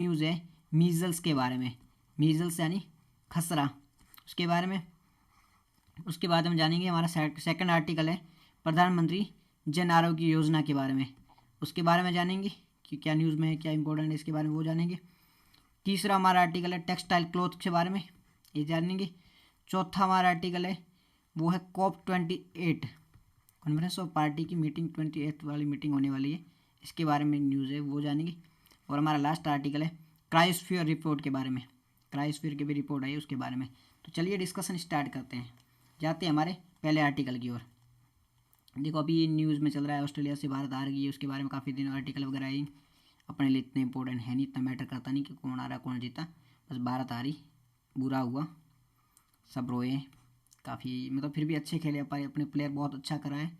News है measles के बारे में, मीजल्स यानी खसरा, उसके बारे में। उसके बाद हम जानेंगे हमारा सेकंड आर्टिकल है प्रधानमंत्री जन आरोग्य योजना के बारे में, उसके बारे में जानेंगे कि क्या न्यूज़ में है, क्या इंपॉर्टेंट है इसके बारे में वो जानेंगे। तीसरा हमारा आर्टिकल है टेक्सटाइल क्लॉथ के बारे में, ये जानेंगे। चौथा हमारा आर्टिकल है वो है COP28 कॉन्फ्रेंस ऑफ पार्टी की मीटिंग 28 वाली मीटिंग होने वाली है, इसके बारे में न्यूज़ है वो जानेंगे। और हमारा लास्ट आर्टिकल है क्रायोस्फीयर रिपोर्ट के बारे में, क्रायोस्फीयर की भी रिपोर्ट आई उसके बारे में। तो चलिए डिस्कशन स्टार्ट करते हैं, जाते हैं हमारे पहले आर्टिकल की ओर। देखो अभी ये न्यूज़ में चल रहा है ऑस्ट्रेलिया से भारत हार गई है, उसके बारे में काफ़ी दिन आर्टिकल वगैरह आई, अपने लिए इतने इंपॉर्टेंट है नहीं, इतना मैटर करता नहीं कि कौन आ रहा कौन जीता, बस भारत हारी, बुरा हुआ, सब रोए, काफ़ी मतलब फिर भी अच्छे खेले, अपने प्लेयर बहुत अच्छा करा है,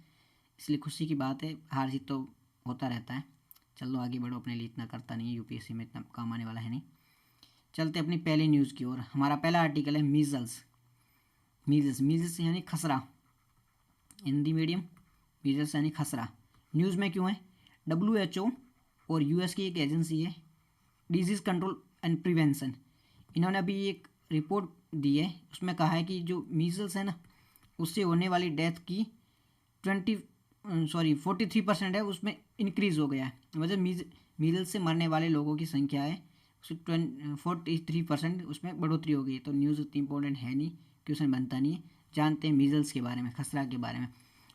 इसलिए खुशी की बात है, हार जीत तो होता रहता है। चलो आगे बढ़ो, अपने लिए इतना करता नहीं है, यूपीएससी में इतना काम आने वाला है नहीं। चलते अपनी पहली न्यूज़ की ओर। हमारा पहला आर्टिकल है मीजल्स, मीजल्स मीजल्स यानी खसरा, हिंदी मीडियम, मीजल्स यानी खसरा। न्यूज़ में क्यों है? WHO और यूएस की एक एजेंसी है डिजीज़ कंट्रोल एंड प्रिवेंशन, इन्होंने अभी एक रिपोर्ट दी है, उसमें कहा है कि जो मीजल्स है ना उससे होने वाली डेथ की 43% है, उसमें इंक्रीज़ हो गया है, मतलब मीजल्स से मरने वाले लोगों की संख्या है 43% उसमें बढ़ोतरी हो गई। तो न्यूज़ उतनी इंपॉर्टेंट है नहीं, क्वेश्चन बनता नहीं है। जानते हैं मीजल्स के बारे में, खसरा के बारे में।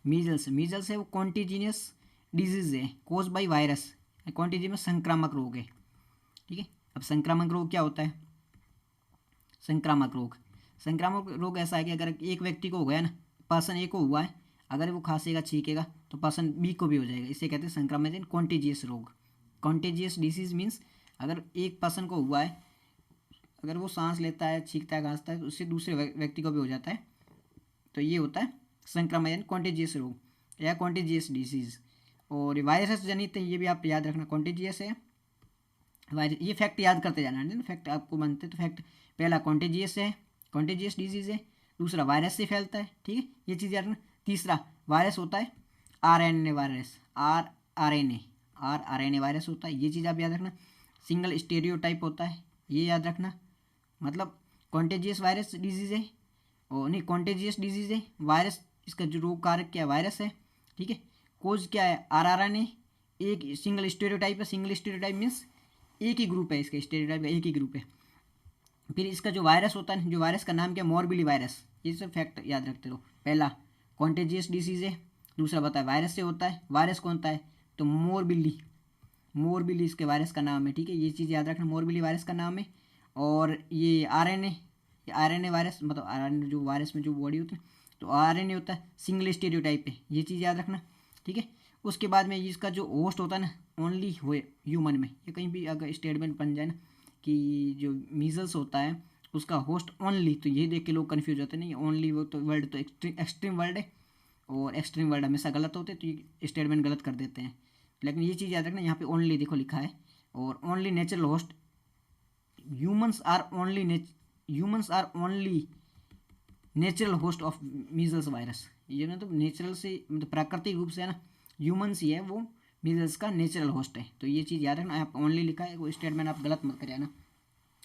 मीजल्स है वो कॉन्टीजिनियस डिजीज़ है कोज बाई वायरस, कॉन्टीजिनियस संक्रामक रोग है, ठीक है। अब संक्रामक रोग क्या होता है? संक्रामक रोग ऐसा है कि अगर एक व्यक्ति को हो गया ना, पर्सन ए को हुआ है, अगर वो खांसेगा छींकेगा तो पर्सन बी को भी हो जाएगा, इसे कहते हैं संक्रामक कॉन्टेजियस रोग। कॉन्टेजियस डिसीज मीन्स अगर एक पर्सन को हुआ है, अगर वो सांस लेता है, छींकता है, खांसता है तो उससे दूसरे व्यक्ति को भी हो जाता है, तो ये होता है संक्रामक कॉन्टेजियस रोग या कॉन्टेजियस डिसीज। और वायरस जनित है, ये भी आप याद रखना, कॉन्टेजियस है वायरस, ये फैक्ट याद करते जाना है ना, फैक्ट आपको बनते तो फैक्ट पहला कॉन्टेजियस है, कॉन्टेजियस डिजीज़ है, दूसरा वायरस से फैलता है, ठीक है, ये चीज़ याद रखना। तीसरा वायरस होता है RNA वायरस, RNA वायरस होता है, ये चीज़ आप याद रखना। सिंगल स्टेरियोटाइप होता है, ये याद रखना, मतलब कॉन्टेजियस वायरस डिजीज़ है, और नहीं कॉन्टेजियस डिजीज़ है, वायरस इसका जो रोग कारक क्या है वायरस है, ठीक है। कोज क्या है RNA, एक सिंगल स्टेरियोटाइप है, सिंगल स्टेरियोटाइप मीन्स एक ही ग्रुप है, इसका स्टेरियोटाइप का एक ही ग्रुप है। फिर इसका जो वायरस होता है, जो वायरस का नाम क्या, मोरबिली वायरस, ये सब फैक्ट याद रखते रहो। पहला कॉन्टेजियस डिसीज है, दूसरा बताया वायरस से होता है, वायरस कौन सा है तो मोरबिली इसके वायरस का नाम है, ठीक है, ये चीज़ याद रखना, मोरबिली वायरस का नाम है। और ये RNA वायरस, मतलब RNA जो वायरस में जो बॉडी होती है तो RNA होता है, सिंगल स्टेरियोटाइप है, ये चीज़ याद रखना, ठीक है। उसके बाद में इसका जो होस्ट होता है ना ओनली हुए ह्यूमन में, ये कहीं भी अगर स्टेटमेंट बन जाए ना कि जो मीजल्स होता है उसका होस्ट ओनली, तो ये देख के लोग कन्फ्यूज होते हैं, नहीं ओनली वो तो वर्ड तो एक्सट्रीम वर्ड है, और एक्सट्रीम वर्ड हमेशा गलत होते हैं, तो ये स्टेटमेंट गलत कर देते हैं। लेकिन ये चीज़ याद रखना, यहाँ पे ओनली देखो लिखा है, और only natural host, humans are only natural host of measles virus, ये मतलब नेचुरल से मतलब प्राकृतिक रूप से है ना, ह्यूमंस ही है वो मीजल्स का नेचुरल होस्ट है, तो ये चीज़ याद रखना। आप ओनली लिखा है, वो स्टेटमेंट आप गलत मत करिए ना,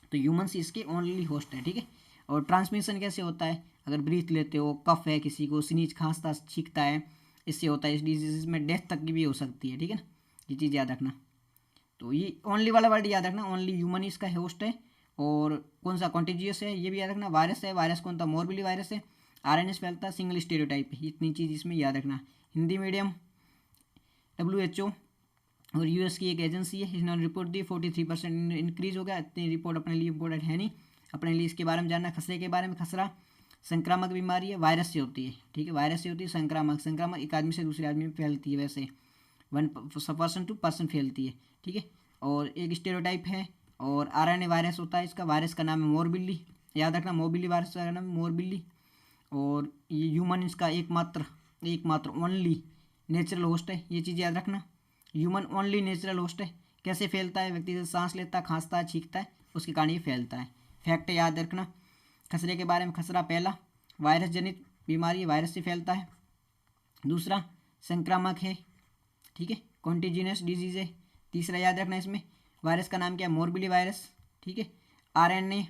तो ह्यूमंस इसके ओनली होस्ट है, ठीक है। और ट्रांसमिशन कैसे होता है, अगर ब्रीथ लेते हो, कफ है किसी को, स्नीज खांसता छींकता है, इससे होता है, इस डिजीज में डेथ तक की भी हो सकती है, ठीक है ना, ये चीज़ याद रखना। तो ये ओनली वाला वर्ड याद रखना, ओनली ह्यूमन इसका होस्ट है, और कौन सा कॉन्टेजियस है ये भी याद रखना, वायरस है, वायरस कौन था मोरबिली वायरस है, RNA से फैलता है, सिंगल स्टेरियोटाइप है, इतनी चीज़ इसमें याद रखना। हिंदी मीडियम, WHO और यूएस की एक एजेंसी है, इन्होंने रिपोर्ट दी 43% इंक्रीज हो गया, इतनी रिपोर्ट अपने लिए इंपॉर्टेंट है नहीं, अपने लिए इसके बारे में जानना, खसरे के बारे में। खसरा संक्रामक बीमारी है, वायरस से होती है, ठीक है, वायरस से होती है, संक्रामक एक आदमी से दूसरे आदमी में फैलती है, वैसे 1% to पर्सन फैलती है, ठीक है। और एक स्टेरियोटाइप है, और RNA वायरस होता है, इसका वायरस का नाम है मोरबिली, याद रखना, मोरबिली वायरस का नाम है मोरबिली। और ये ह्यूमन इसका एकमात्र ओनली नेचुरल होस्ट है, ये चीज़ याद रखना, ह्यूमन ओनली नेचुरल होस्ट है। कैसे फैलता है, व्यक्ति से सांस लेता है, खांसता है, छींकता है, उसके कारण ये फैलता है, फैक्ट याद रखना। खसरे के बारे में, खसरा पहला वायरस जनित बीमारी, वायरस से फैलता है, दूसरा संक्रामक है, ठीक है, कॉन्टेजियस डिजीज है, तीसरा याद रखना इसमें वायरस का नाम क्या है, मोरबिली वायरस, ठीक है। आरएनए,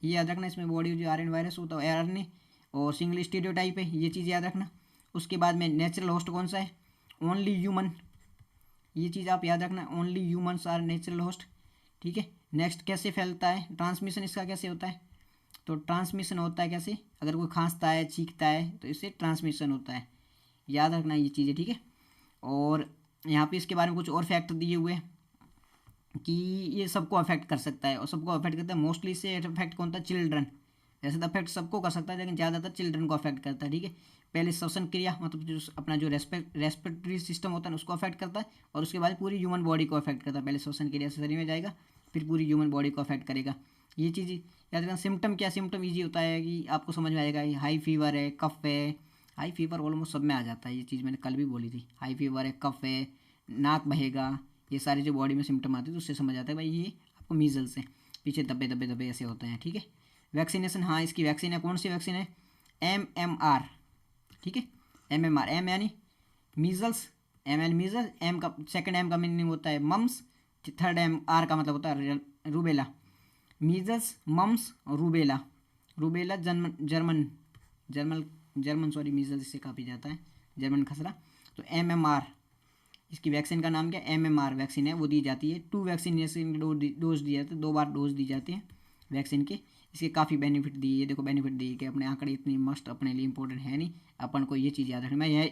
ये याद रखना, इसमें बॉडी जो आरएनए वायरस होता है आरएनए, और सिंगल स्टीरियोटाइप है, ये चीज़ याद रखना। उसके बाद में नेचुरल होस्ट कौन सा है, ओनली ह्यूमन, ये चीज़ आप याद रखना, only humans are natural host, ठीक है। नेक्स्ट कैसे फैलता है, ट्रांसमिशन इसका कैसे होता है, तो ट्रांसमिशन होता है कैसे, अगर कोई खांसता है छींकता है तो इससे ट्रांसमिशन होता है, याद रखना ये चीज़ें, ठीक है। और यहाँ पे इसके बारे में कुछ और फैक्ट दिए हुए हैं कि ये सबको अफेक्ट कर सकता है, और सबको अफेक्ट करता है, मोस्टली से अफेक्ट कौन होता है, चिल्ड्रन। वैसे तो अफेक्ट सबको कर सकता है लेकिन ज़्यादातर चिल्ड्रन को अफेक्ट करता है, ठीक है। पहले श्वसन क्रिया मतलब जो अपना जो रेस्पिरेटरी सिस्टम होता है उसको अफेक्ट करता है, और उसके बाद पूरी ह्यूमन बॉडी को अफेक्ट करता है। पहले श्वसन क्रिया से शरीर में जाएगा, फिर पूरी ह्यूमन बॉडी को अफेक्ट करेगा। ये चीज़ याद रखना। सिम्टम क्या, सिम्टम ईजी होता है कि आपको समझ में आएगा, हाई फीवर है, कफ है, हाई फीवर ऑलमोस्ट सब में आ जाता है, ये चीज़ मैंने कल भी बोली थी, हाई फीवर है, कफ है, नाक बहेगा, ये सारे जो बॉडी में सिम्टम आते हैं तो उससे समझ आता है भाई ये आपको मीजल्स है, पीछे दबे दबे दबे ऐसे होते हैं, ठीक है। वैक्सीनेशन, हाँ इसकी वैक्सीन है, कौन सी वैक्सीन है, MMR, ठीक है। MMR, एम यानी मीजल्स, एम यानी मीजल्स, एम का सेकंड एम का मीनिंग होता है मम्स, थर्ड एम आर का मतलब होता है रूबेला। मीजल्स, मम्स और rubella, rubella German sorry, measles इससे काफी जाता है, जर्मन खसरा। तो MMR, इसकी वैक्सीन का नाम क्या, MMR वैक्सीन है, वो दी जाती है। 2 वैक्सीनेशन डोज दिए जाते हैं, 2 बार डोज दी जाती हैं वैक्सीन के। इसके काफ़ी बेनिफिट दिए, देखो बेनिफिट दिए कि अपने आंकड़े इतनी मस्ट अपने लिए इंपॉर्टेंट है नहीं, अपन को ये चीज़ याद रखना। मैं यह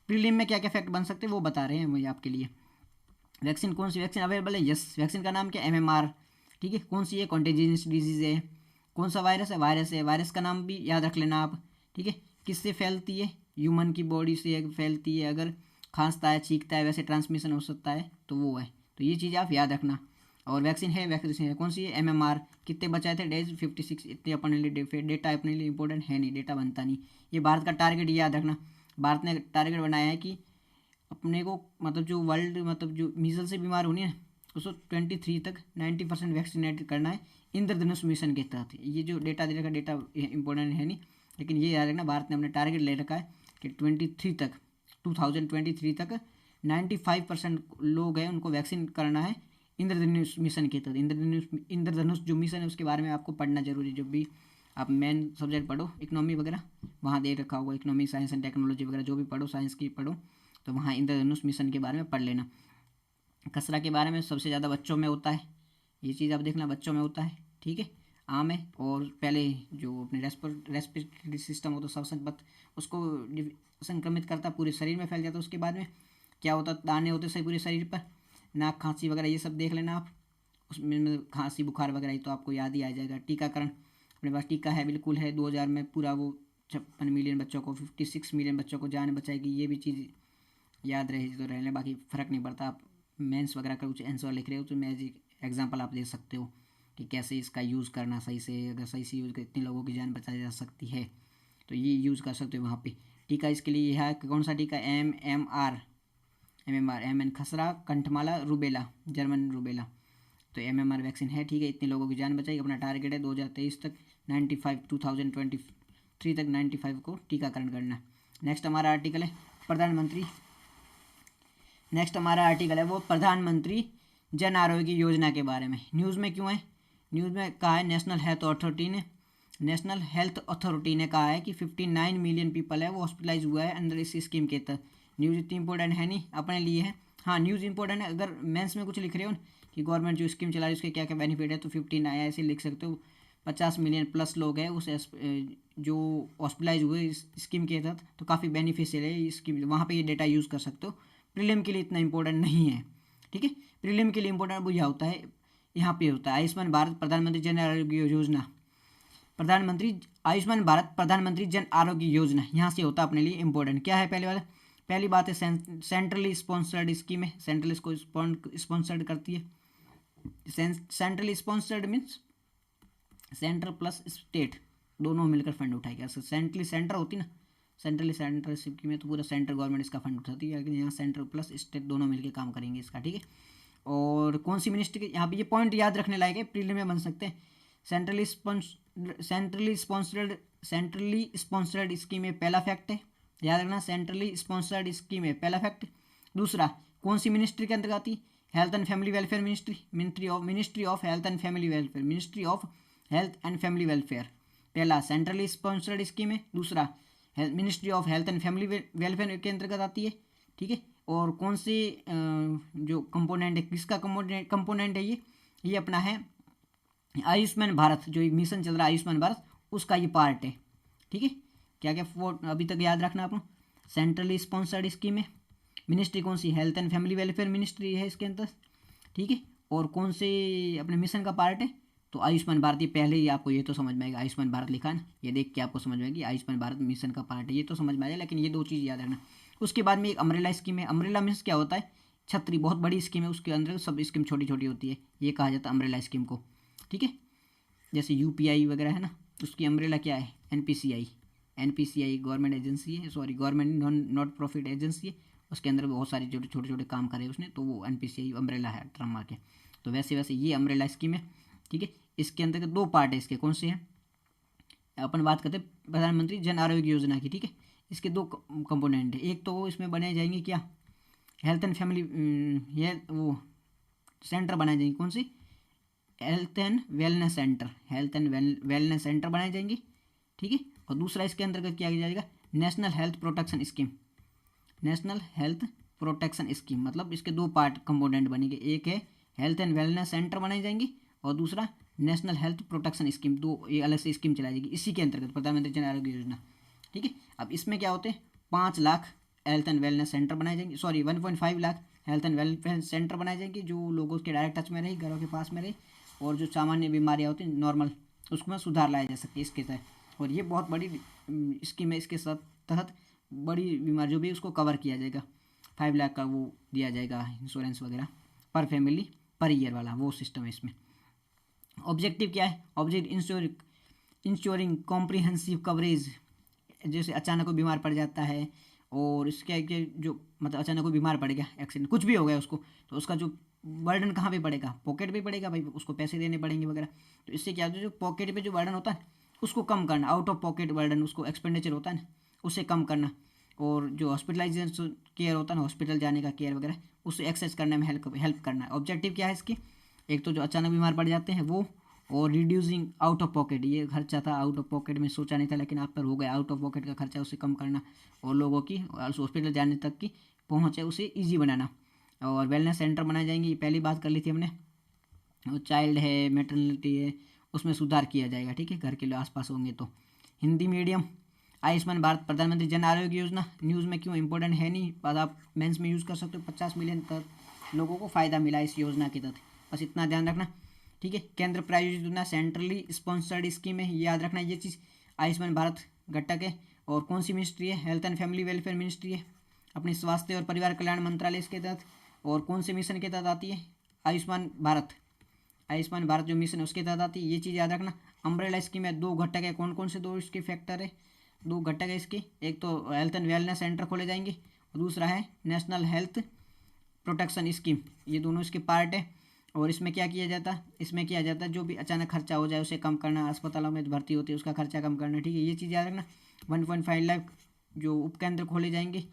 प्रीलिम में क्या क्या फैक्ट बन सकते हैं वो बता रहे हैं मुझे आपके लिए। वैक्सीन, कौन सी वैक्सीन अवेलेबल है, यस, वैक्सीन का नाम क्या, MMR, ठीक है। कौन सी है, कॉन्टेजियस डिजीज़ है। कौन सा वायरस है, वायरस है, वायरस का नाम भी याद रख लेना आप, ठीक है। किससे फैलती है, ह्यूमन की बॉडी से फैलती है, अगर खांसता है छींकता है वैसे ट्रांसमिशन हो सकता है तो वो है, तो ये चीज़ आप याद रखना। और वैक्सीन है कौन सी है, MMR। कितने बचाए थे, डेज 56, इतने अपने लिए डेटा अपने लिए इंपॉर्टेंट है नहीं, डेटा बनता नहीं। ये भारत का टारगेट याद रखना, भारत ने टारगेट बनाया है कि अपने को मतलब जो वर्ल्ड मतलब जो मीजल से बीमार होनी है उसको 23 तक 90% वैक्सीनेट करना है इंद्रधनुष मिशन के तहत। ये जो डेटा दे रखा, डेटा इंपॉर्टेंट है नहीं, लेकिन ये याद रखना भारत ने अपने टारगेट ले रखा है कि 2023 तक 95% लोग हैं उनको वैक्सीन करना है इंद्रधनुष मिशन के तहत। इंद्रधनुष जो मिशन है उसके बारे में आपको पढ़ना जरूरी, जब भी आप मेन सब्जेक्ट पढ़ो इकोनॉमी वगैरह, वहाँ दे रखा होगा इकोनॉमी, साइंस एंड टेक्नोलॉजी वगैरह जो भी पढ़ो, साइंस की पढ़ो तो वहाँ इंद्रधनुष मिशन के बारे में पढ़ लेना। खसरा के बारे में सबसे ज़्यादा बच्चों में होता है, ये चीज़ आप देखना, बच्चों में होता है, ठीक है, आम है। और पहले जो अपने रेस्पिरेटरी सिस्टम होता है श्वसन पथ, उसको संक्रमित करता है, पूरे शरीर में फैल जाता है। उसके बाद में क्या होता है, दाने होते हैं पूरे शरीर पर, नाक खांसी वगैरह ये सब देख लेना आप, उसमें खांसी बुखार वगैरह तो आपको याद ही आ जाएगा। टीकाकरण, अपने पास टीका है, बिल्कुल है, 2000 में पूरा वो 56 मिलियन बच्चों को, 56 मिलियन बच्चों को जान बचाएगी, ये भी चीज़ याद रहे तो रह लें, बाकी फ़र्क नहीं पड़ता। आप मेंस वगैरह का कुछ आंसर लिख रहे हो तो मैं एग्जांपल आप दे सकते हो कि कैसे इसका यूज़ करना सही से, अगर सही से यूज़ कर इतने लोगों की जान बचाई जा सकती है तो ये यूज़ कर सकते हो वहाँ पे। टीका इसके लिए है कौन सा टीका, MMR, एम एन खसरा, कंठमाला, रूबेला, जर्मन रूबेला, तो MMR वैक्सीन है, ठीक है। इतने लोगों की जान बचाई, अपना टारगेट है 2023 तक 2023 तक 95 को टीकाकरण करना। नेक्स्ट हमारा आर्टिकल है प्रधानमंत्री जन आरोग्य योजना के बारे में। न्यूज़ में क्यों है, न्यूज़ में कहा है नेशनल हेल्थ अथॉरिटी ने कहा है कि 59 मिलियन पीपल है वो हॉस्पिटलाइज हुआ है अंडर इस स्कीम के तहत। न्यूज़ इतनी इंपॉर्टेंट है नहीं, अपने लिए है, हाँ न्यूज़ इंपॉर्टेंट है। अगर मेंस में कुछ लिख रहे हो कि गवर्नमेंट जो स्कीम चला रही है उसके क्या क्या बेनिफिट है तो 15 आया ऐसे लिख सकते हो। 50 मिलियन प्लस लोग हैं उस जो हॉस्पिटलाइज हुए इस स्कीम के तहत, तो काफ़ी बेनिफिशियल है ये स्कीम, वहाँ पे ये डेटा यूज़ कर सकते हो। प्रीलिम के लिए इतना इंपॉर्टेंट नहीं है, ठीक है। प्रीलिम के लिए इंपॉर्टेंट वो यह होता है, यहाँ पे होता है आयुष्मान भारत प्रधानमंत्री जन आरोग्य योजना, आयुष्मान भारत प्रधानमंत्री जन आरोग्य योजना, यहाँ से होता है अपने लिए इंपॉर्टेंट। क्या है पहली बात है सेंट्रली स्पॉन्सर्ड स्कीम है, सेंट्रल इसको स्पॉन्सर्ड करती है। Centrally sponsored means centre plus state दोनों मिलकर फंड उठाएगा। सेंट्रली सेंटर होती ना, सेंट्रली सेंटर स्कीम में तो पूरा सेंट्रल गवर्नमेंट इसका फंड उठाती है, लेकिन यहाँ सेंटर प्लस स्टेट दोनों मिलकर काम करेंगे इसका, ठीक है। और कौन सी मिनिस्ट्री के, यहाँ पे ये पॉइंट याद रखने लायक है, प्रीलिम में बन सकते हैं। सेंट्रली स्पॉन्सर्ड स्कीम में पहला फैक्ट है, याद रखना, सेंट्रली स्पॉन्सर्ड स्कीम है पहला फैक्ट। दूसरा, कौन सी मिनिस्ट्री के अंतर्गत आती, health and family welfare ministry, ministry of health and family welfare, ministry of health and family welfare. पहला सेंट्रली स्पॉन्सर्ड स्कीम है, दूसरा ministry of health and family welfare के अंतर्गत आती है, ठीक है। और कौन से जो कंपोनेंट है, किसका कंपोनेंट है ये अपना है आयुष्मान भारत, जो मिशन चल रहा है आयुष्मान भारत, उसका ये पार्ट है, ठीक है। क्या क्या अभी तक याद रखना आपको, सेंट्रली स्पॉन्सर्ड स्कीम है, मिनिस्ट्री कौन सी, health and family welfare ministry है इसके अंदर, ठीक है। और कौन से अपने मिशन का पार्ट है, तो आयुष्मान भारत। ये पहले ही आपको ये तो समझ में आएगा, आयुष्मान भारत लिखा है ना, ये देख के आपको समझ में आएगी आयुष्मान भारत मिशन का पार्ट है, ये तो समझ में आएगा, लेकिन ये दो चीज़ याद रखना। उसके बाद में एक अम्ब्रेला स्कीम है, अम्ब्रेला मीन्स क्या होता है, छतरी, बहुत बड़ी स्कीम है, उसके अंदर सब स्कीम छोटी छोटी होती है, ये कहा जाता है अम्ब्रेला स्कीम को, ठीक है। जैसे यूपीआई वगैरह है ना, उसकी अम्ब्रेला क्या है, एनपीसीआई, एनपीसीआई गवर्नमेंट एजेंसी है, sorry government not profit agency है, उसके अंदर बहुत सारे छोटे छोटे काम करे उसने, तो वो एनपीसीआई अम्ब्रेला है टर्म मार के। तो वैसे वैसे ये अम्ब्रेला स्कीम है, ठीक है। इसके अंदर दो पार्ट है इसके, कौन से हैं, अपन बात करते हैं प्रधानमंत्री जन आरोग्य योजना की, ठीक है। इसके दो कंपोनेंट है, एक तो वो इसमें बनाए जाएंगे क्या, हेल्थ एंड फैमिली वो सेंटर बनाए जाएंगे, कौन सी, health and wellness centre, health and wellness centre बनाए जाएंगे, ठीक है। और दूसरा इसके अंतर्गत क्या किया जाएगा, national health protection scheme, national health protection scheme, मतलब इसके दो पार्ट कंपोनेंट बनेंगे, एक है हेल्थ एंड वेलनेस सेंटर बनाए जाएंगे और दूसरा नेशनल हेल्थ प्रोटेक्शन स्कीम, दो ये अलग से स्कीम चलाई जाएगी इसी के अंतर्गत, प्रधानमंत्री जन आरोग्य योजना, ठीक है। अब इसमें क्या होते हैं, 5 lakh health and wellness centre बनाए जाएंगे, sorry 1.5 lakh health and welfare centre बनाए जाएंगे, जो लोगों के डायरेक्ट टच में रहे, घरों के पास में रहे, और जो सामान्य बीमारियाँ होती हैं नॉर्मल, उसमें सुधार लाया जा सके इसके तहत। और ये बहुत बड़ी स्कीम है, इसके तहत बड़ी बीमारी जो भी उसको कवर किया जाएगा, 5 लाख का वो दिया जाएगा इंश्योरेंस वगैरह पर फैमिली पर ईयर वाला वो सिस्टम है इसमें। ऑब्जेक्टिव क्या है, ऑब्जेक्टिव इंश्योरिंग कॉम्प्रिहेंसिव कवरेज, जैसे अचानक कोई बीमार पड़ जाता है और इसके जो मतलब अचानक कोई बीमार पड़ गया, एक्सीडेंट कुछ भी हो गया उसको, तो उसका जो बर्डन कहाँ पे पड़ेगा, पॉकेट पे पड़ेगा भाई, उसको पैसे देने पड़ेंगे वगैरह। तो इससे क्या होता है, जो पॉकेट पे जो बर्डन होता है उसको कम करना, आउट ऑफ पॉकेट बर्डन, उसको एक्सपेंडिचर होता है ना उसे कम करना, और जो हॉस्पिटलाइजेशन केयर होता है ना, हॉस्पिटल जाने का केयर वगैरह, उसे एक्सेस करने में हेल्प करना है। ऑब्जेक्टिव क्या है इसकी, एक तो जो अचानक बीमार पड़ जाते हैं वो, और रिड्यूसिंग आउट ऑफ पॉकेट, ये खर्चा था आउट ऑफ पॉकेट में सोचा नहीं था लेकिन आप पर हो गया, आउट ऑफ पॉकेट का खर्चा उसे कम करना, और लोगों की हॉस्पिटल जाने तक की पहुँच है उसे ईजी बनाना। और वेलनेस सेंटर बनाए जाएंगे, ये पहली बात कर ली थी हमने, और चाइल्ड है, मेटर्निटी है, उसमें सुधार किया जाएगा, ठीक है, घर के लोग आसपास होंगे तो। हिंदी मीडियम, आयुष्मान भारत प्रधानमंत्री जन आरोग्य योजना न्यूज़ में क्यों इंपॉर्टेंट है नहीं, बस आप मेंस में यूज़ कर सकते हो, 50 मिलियन तक लोगों को फ़ायदा मिला इस योजना के तहत, बस इतना ध्यान रखना, ठीक है। केंद्र प्रायोजित योजना सेंट्रली स्पॉन्सर्ड स्कीम है, ये याद रखना ये चीज़, आयुष्मान भारत घटक है। और कौन सी मिनिस्ट्री है, health and family welfare ministry है, अपनी स्वास्थ्य और परिवार कल्याण मंत्रालय इसके तहत। और कौन से मिशन के तहत आती है, आयुष्मान भारत, आयुष्मान भारत जो मिशन है उसके तहत आती है, ये चीज़ याद रखना। अम्ब्रेला स्कीम है, 2 घटक है, कौन कौन से 2 इसके फैक्टर है, 2 घटक है इसके, एक तो हेल्थ एंड वेलनेस सेंटर खोले जाएंगे और दूसरा है नेशनल हेल्थ प्रोटेक्शन स्कीम, ये दोनों इसके पार्ट है। और इसमें क्या किया जाता है, इसमें किया जाता है जो भी अचानक खर्चा हो जाए उसे कम करना, अस्पतालों में भर्ती होती है उसका खर्चा कम करना, ठीक है, ये चीज़ याद रखना। 1.5 लाख जो उपकेंद्र खोले जाएंगे,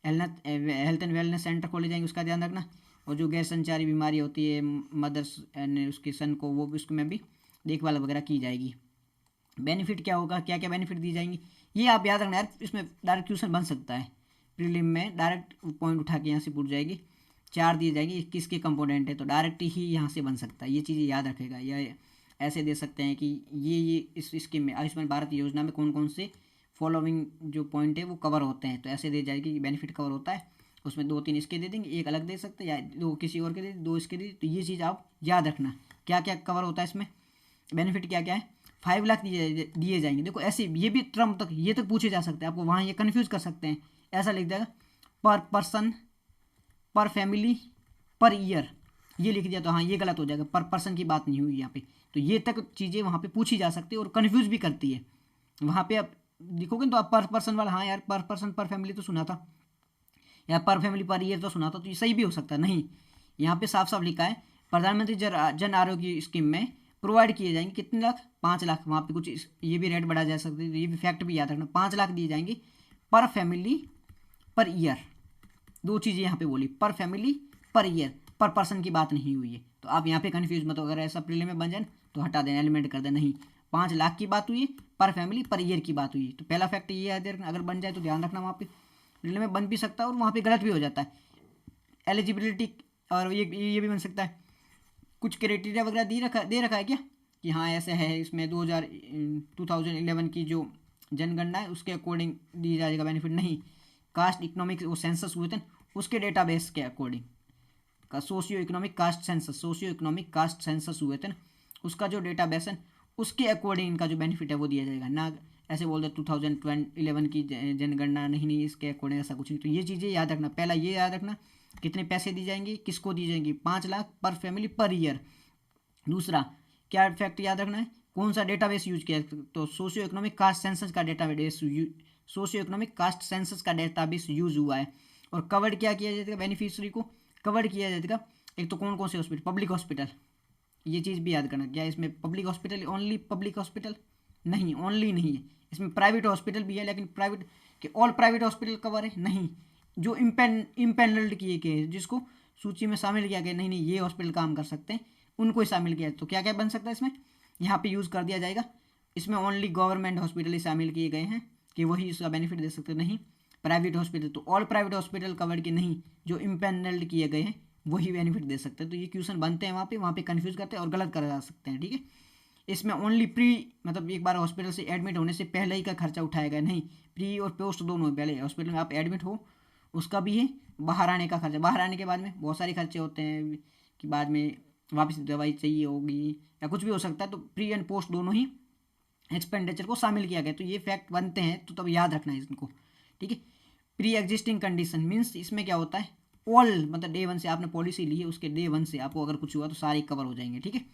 हेल्थ एंड वेलनेस सेंटर खोले जाएंगे, उसका ध्यान रखना। और जो गैर संचारी बीमारी होती है मदर्स एंड उसके सन को, वो उसमें भी देखभाल वगैरह की जाएगी। बेनिफिट क्या होगा, क्या क्या बेनिफिट दी जाएंगी, ये आप याद रखना यार, इसमें डायरेक्ट क्वेश्चन बन सकता है प्रीलिम में, डायरेक्ट पॉइंट उठा के यहाँ से पूछ जाएगी, 4 दिए जाएंगे, किसके कंपोनेंट है, तो डायरेक्ट ही यहाँ से बन सकता है, ये चीज़ें याद रखेगा। या ऐसे दे सकते हैं कि ये इस स्कीम में आयुष्मान भारत योजना में कौन कौन से फॉलोइंग जो पॉइंट है वो कवर होते हैं, तो ऐसे दे जाएगी कि बेनिफिट कवर होता है, उसमें 2-3 इसके दे देंगे, एक अलग दे सकते हैं, या 2 किसी और के दे, 2 इसके दे, तो ये चीज़ आप याद रखना क्या क्या कवर होता है इसमें, बेनिफिट क्या क्या है। 5 लाख दिए जाएंगे, देखो ऐसे ये भी टर्म तक ये तक पूछे जा सकते हैं, आपको वहाँ ये कन्फ्यूज कर सकते हैं, ऐसा लिख देगा पर पर्सन पर फैमिली पर ईयर, ये लिख दिया तो हाँ ये गलत हो जाएगा, पर पर्सन की बात नहीं हुई यहाँ पे, तो ये तक चीज़ें वहाँ पे पूछी जा सकती है और कन्फ्यूज भी करती है। वहाँ पे आप लिखोगे तो आप पर पर्सन वाला, हाँ यार पर पर्सन पर फैमिली तो सुना था, या पर फैमिली पर ईयर तो सुना था, तो ये सही भी हो सकता है, नहीं यहाँ पे साफ साफ लिखा है प्रधानमंत्री जन आरोग्य स्कीम में प्रोवाइड किए जाएंगे कितने लाख, 5 लाख, वहाँ पे कुछ ये भी रेट बढ़ा जा सकती है, तो ये भी फैक्ट भी याद रखना, 5 लाख दिए जाएंगे पर फैमिली पर ईयर, 2 चीज़ें यहाँ पे बोली, पर फैमिली पर ईयर, पर पर्सन की बात नहीं हुई है। तो आप यहाँ पे कन्फ्यूज मत हो, अगर ऐसा प्रीलिम में बन जाए तो हटा देना, एलिमेंट कर देना। नहीं, 5 लाख की बात हुई है, पर फैमिली पर ईयर की बात हुई है। तो पहला फैक्ट ये याद रखना, अगर बन जाए तो ध्यान रखना, वहाँ पे प्रीलिम में बन भी सकता है और वहाँ पे गलत भी हो जाता है एलिजिबिलिटी। और ये भी बन सकता है कुछ क्राइटेरिया वगैरह दे रखा है क्या कि हाँ ऐसे है, इसमें 2011 की जो जनगणना है उसके अकॉर्डिंग दी जाएगा बेनिफिट। नहीं, कास्ट इकोनॉमिक वो सेंसस हुए थे उसके डेटाबेस के अकॉर्डिंग का सोशियो इकोनॉमिक कास्ट सेंसस हुए थे ना, उसका जो डेटाबेस है उसके अकॉर्डिंग इनका जो बेनिफिट है वो दिया जाएगा। ना ऐसे बोल दे 2011 की जनगणना नहीं इसके अकॉर्डिंग, ऐसा कुछ नहीं। तो ये चीज़ें याद रखना, पहला ये याद रखना कितने पैसे दी जाएंगे, किसको दी जाएंगी, 5 लाख पर फैमिली पर ईयर। दूसरा क्या फैक्ट याद रखना है, कौन सा डेटाबेस यूज किया, तो सोशियो इकोनॉमिक कास्ट सेंसस का database, socio economic caste census का डेटाबेस यूज हुआ है। और कवर्ड क्या किया जाएगा, बेनिफिशियरी को कवर्ड किया जाएगा। एक तो कौन कौन से हॉस्पिटल, पब्लिक हॉस्पिटल, ये चीज़ भी याद करना। क्या इसमें public hospital only public hospital नहीं, ओनली नहीं है, इसमें प्राइवेट हॉस्पिटल भी है, लेकिन प्राइवेट के ऑल प्राइवेट हॉस्पिटल कवर है नहीं, जो इम्पेनल्ड किए गए, जिसको सूची में शामिल किया गया, नहीं ये हॉस्पिटल काम कर सकते हैं, उनको ही शामिल किया। तो क्या क्या बन सकता है इसमें, यहाँ पे यूज़ कर दिया जाएगा। इसमें ओनली गवर्नमेंट हॉस्पिटल ही शामिल किए गए हैं कि वही इसका बेनिफिट दे सकते, नहीं प्राइवेट हॉस्पिटल, तो ऑल प्राइवेट हॉस्पिटल कवर्ड के नहीं, जो इम्पेनल्ड किए गए हैं वही बेनिफिट दे सकते हैं। तो ये क्वेश्चन बनते हैं वहाँ पे कन्फ्यूज करते हैं और गलत करा सकते हैं, ठीक है। इसमें ओनली प्री, मतलब एक बार हॉस्पिटल से एडमिट होने से पहले ही का खर्चा उठाया गया, नहीं प्री और पोस्ट दोनों, पहले हॉस्पिटल में आप एडमिट हो उसका भी है, बाहर आने का खर्चा, बाहर आने के बाद में बहुत सारे खर्चे होते हैं कि बाद में वापस दवाई चाहिए होगी या कुछ भी हो सकता है, तो प्री एंड पोस्ट दोनों ही एक्सपेंडिचर को शामिल किया गया। तो ये फैक्ट बनते हैं, तो तब याद रखना है इनको, ठीक है। प्री एग्जिस्टिंग कंडीशन मीन्स इसमें क्या होता है, ऑल मतलब डे 1 से आपने पॉलिसी ली है, उसके डे 1 से आपको अगर कुछ हुआ तो सारे कवर हो जाएंगे, ठीक है।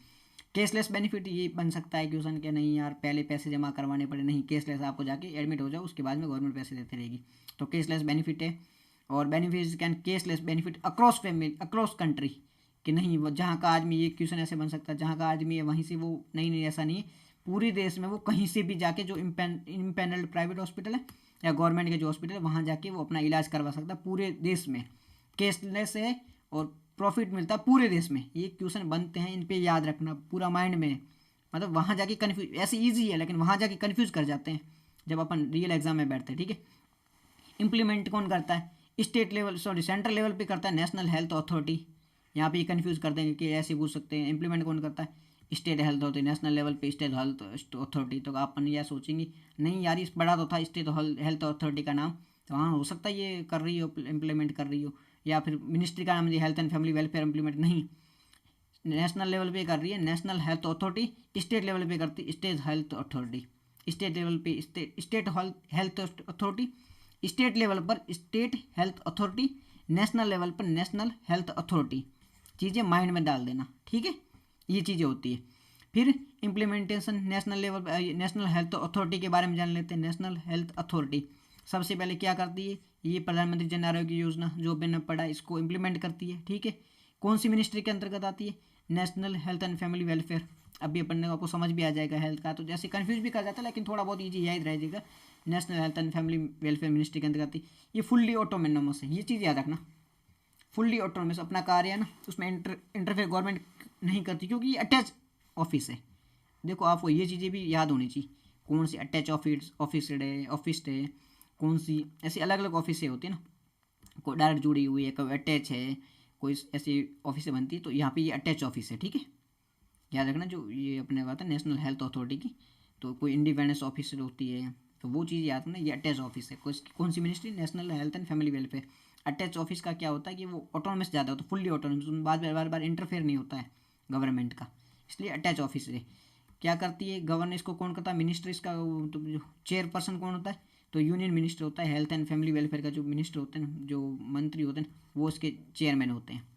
केसलेस बेनिफिट ये बन सकता है क्वेश्चन के, नहीं यार पहले पैसे जमा करवाने पड़े, नहीं केसलेस, आपको जाके एडमिट हो जाओ उसके बाद में गवर्नमेंट पैसे देते रहेगी, तो केसलेस बेनिफिट है। और benefit can caseless benefit across family across country, कि नहीं वो जहाँ का आदमी, ये क्वेश्चन ऐसे बन सकता है जहाँ का आदमी है वहीं से वो, नहीं ऐसा नहीं है, पूरे देश में वो कहीं से भी जाके जो इम्पेनल्ड प्राइवेट हॉस्पिटल है या गवर्नमेंट के जो हॉस्पिटल है वहाँ जाके वो अपना इलाज करवा सकता है पूरे देश में, केसलेस है और प्रॉफिट मिलता है पूरे देश में। ये क्वेश्चन बनते हैं, इन पे याद रखना पूरा माइंड में, मतलब वहाँ जाके कन्फ्यूज, ऐसे ईजी है लेकिन वहाँ जाके कन्फ्यूज कर जाते हैं जब अपन रियल एग्जाम में बैठते हैं, ठीक है। इम्प्लीमेंट कौन करता है, स्टेट लेवल सेंट्रल लेवल पे करता है नेशनल हेल्थ अथॉरिटी, यहाँ पे ये कन्फ्यूज कर देंगे कि ऐसे पूछ सकते हैं। इम्प्लीमेंट कौन करता है, state health authority, national level पे स्टेट हेल्थ अथॉरिटी। तो अपन यह सोचेंगे नहीं यार इस बड़ा तो था स्टेट हेल्थ अथॉरिटी का नाम, तो हाँ हो सकता है ये कर रही हो, इम्प्लीमेंट कर रही हो, या फिर मिनिस्ट्री का नाम है health and family welfare implement, नहीं नेशनल लेवल पे कर रही है national health authority, state level पे करती state health authority, state level पे state health authority, state level पर state health authority, national level पर नेशनल हेल्थ अथॉरिटी। चीज़ें माइंड में डाल देना, ठीक है, ये चीज़ें होती है। फिर इम्प्लीमेंटेशन नेशनल लेवल पर, नेशनल हेल्थ अथॉरिटी के बारे में जान लेते हैं। नेशनल हेल्थ अथॉरिटी सबसे पहले क्या करती है, ये प्रधानमंत्री जन आरोग्य योजना जो मैंने पढ़ा इसको इम्प्लीमेंट करती है, ठीक है। कौन सी मिनिस्ट्री के अंतर्गत आती है, national health and family welfare. अभी अपन ने आपको समझ भी आ जाएगा हेल्थ का, तो जैसे कंफ्यूज भी कर जाता है लेकिन थोड़ा बहुत ईजी याद रह जाएगा। National health and family welfare ministry के अंतर्गत ये फुल्ली ऑटोनोमस है, ये चीज़ याद रखना, फुल्ली ऑटोनोमस अपना कार्य है ना, उसमें इंटरफेयर गवर्नमेंट नहीं करती क्योंकि ये अटैच ऑफिस है। देखो आपको ये चीज़ें भी याद होनी चाहिए, कौन सी अटैच ऑफिस है, कौन सी ऐसी अलग अलग ऑफिसें होती है ना, कोई डायरेक्ट जुड़ी हुई है, कोई अटैच है, कोई ऐसी ऑफिसें बनती है, तो यहाँ पे ये अटैच ऑफिस है, ठीक है। याद रखना जो ये अपने बात है नेशनल हेल्थ अथॉरिटी की, तो कोई इंडिपेंडेंस ऑफिसर होती है तो वो चीज़ याद रखना, ये अटैच ऑफिस है। कौन सी ministry, national health and family welfare. Attach office का क्या होता है कि वो ऑटोनोमस ज़्यादा होता है, फुल्ली ऑटोनोमस, उन बार बार इंटरफेयर नहीं होता है गवर्नमेंट का, इसलिए अटैच ऑफिस है। क्या करती है गवर्नेंस को कौन करता है, मिनिस्टर, इसका तो जो चेयरपर्सन कौन होता है, तो यूनियन मिनिस्टर होता है। हेल्थ एंड फैमिली वेलफेयर का जो मिनिस्टर होते हैं, जो मंत्री होते हैं, वो उसके चेयरमैन होते हैं।